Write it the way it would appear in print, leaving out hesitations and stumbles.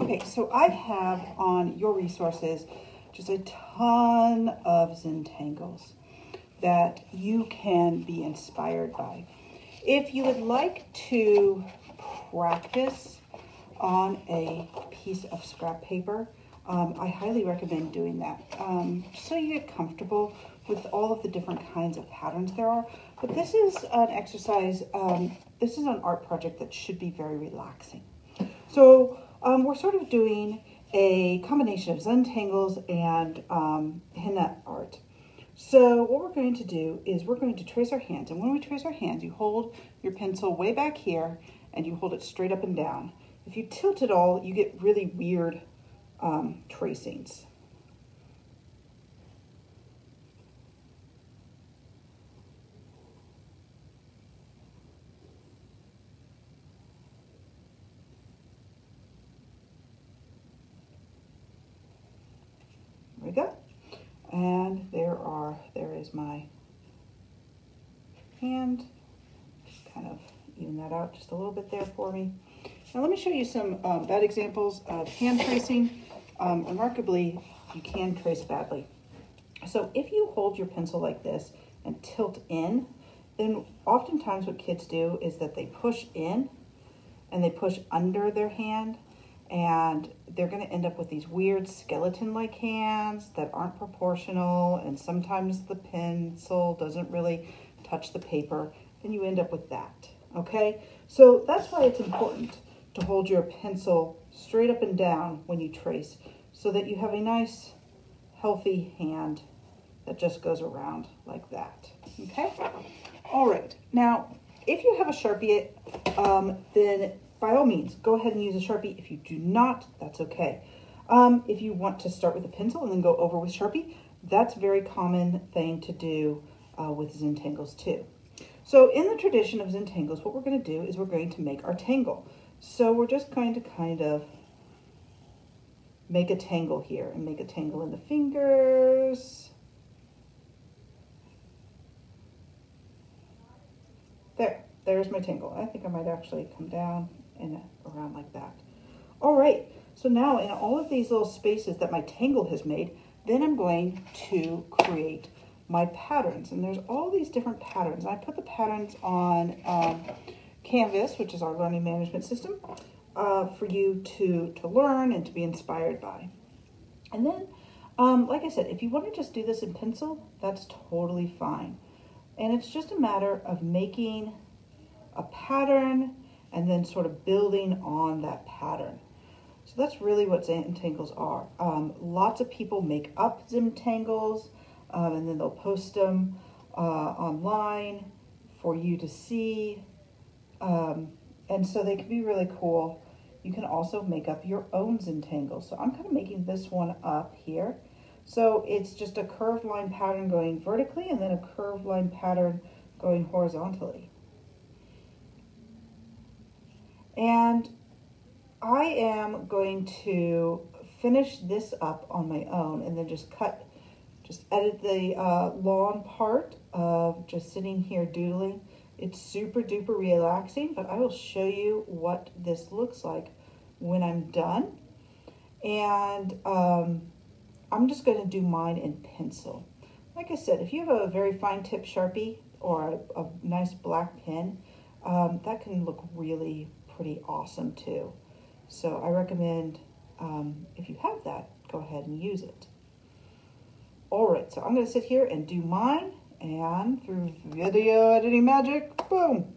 Okay, so I have on your resources just a ton of Zentangles that you can be inspired by. If you would like to practice on a piece of scrap paper, I highly recommend doing that. So you get comfortable with all of the different kinds of patterns there are. But this is an exercise, this is an art project that should be very relaxing. So we're sort of doing a combination of Zentangles and henna art. So what we're going to do is we're going to trace our hands. And when we trace our hands, you hold your pencil way back here and you hold it straight up and down. If you tilt it all, you get really weird tracings. There we go. And there is my hand. Just kind of even that out just a little bit there for me. Now let me show you some bad examples of hand tracing. Remarkably, you can trace badly. So if you hold your pencil like this and tilt in, then oftentimes what kids do is that they push in and they push under their hand, and they're going to end up with these weird skeleton-like hands that aren't proportional, and sometimes the pencil doesn't really touch the paper, and you end up with that, okay? So that's why it's important to hold your pencil straight up and down when you trace, so that you have a nice, healthy hand that just goes around like that, okay? All right, now, if you have a Sharpie, then by all means, go ahead and use a Sharpie. If you do not, that's okay. If you want to start with a pencil and then go over with Sharpie, that's a very common thing to do with Zentangles too. So in the tradition of Zentangles, what we're going to do is we're going to make our tangle. So we're just going to kind of make a tangle here and make a tangle in the fingers. There's my tangle. I think I might actually come down and around like that. All right, so now in all of these little spaces that my tangle has made, then I'm going to create my patterns. And there's all these different patterns. I put the patterns on Canvas, which is our learning management system, for you to learn and to be inspired by. And then, like I said, if you want to just do this in pencil, that's totally fine. And it's just a matter of making a pattern and then sort of building on that pattern. So that's really what Zentangles are. Lots of people make up Zentangles and then they'll post them online for you to see. And so they can be really cool. You can also make up your own Zentangles. So I'm kind of making this one up here. So it's just a curved line pattern going vertically and then a curved line pattern going horizontally. And I am going to finish this up on my own and then just edit the long part of just sitting here doodling. It's super duper relaxing, but I will show you what this looks like when I'm done. And I'm just going to do mine in pencil. Like I said, if you have a very fine tip Sharpie or a nice black pen, that can look really pretty awesome too. So I recommend, if you have that, go ahead and use it. All right, so I'm going to sit here and do mine, and through video editing magic, boom.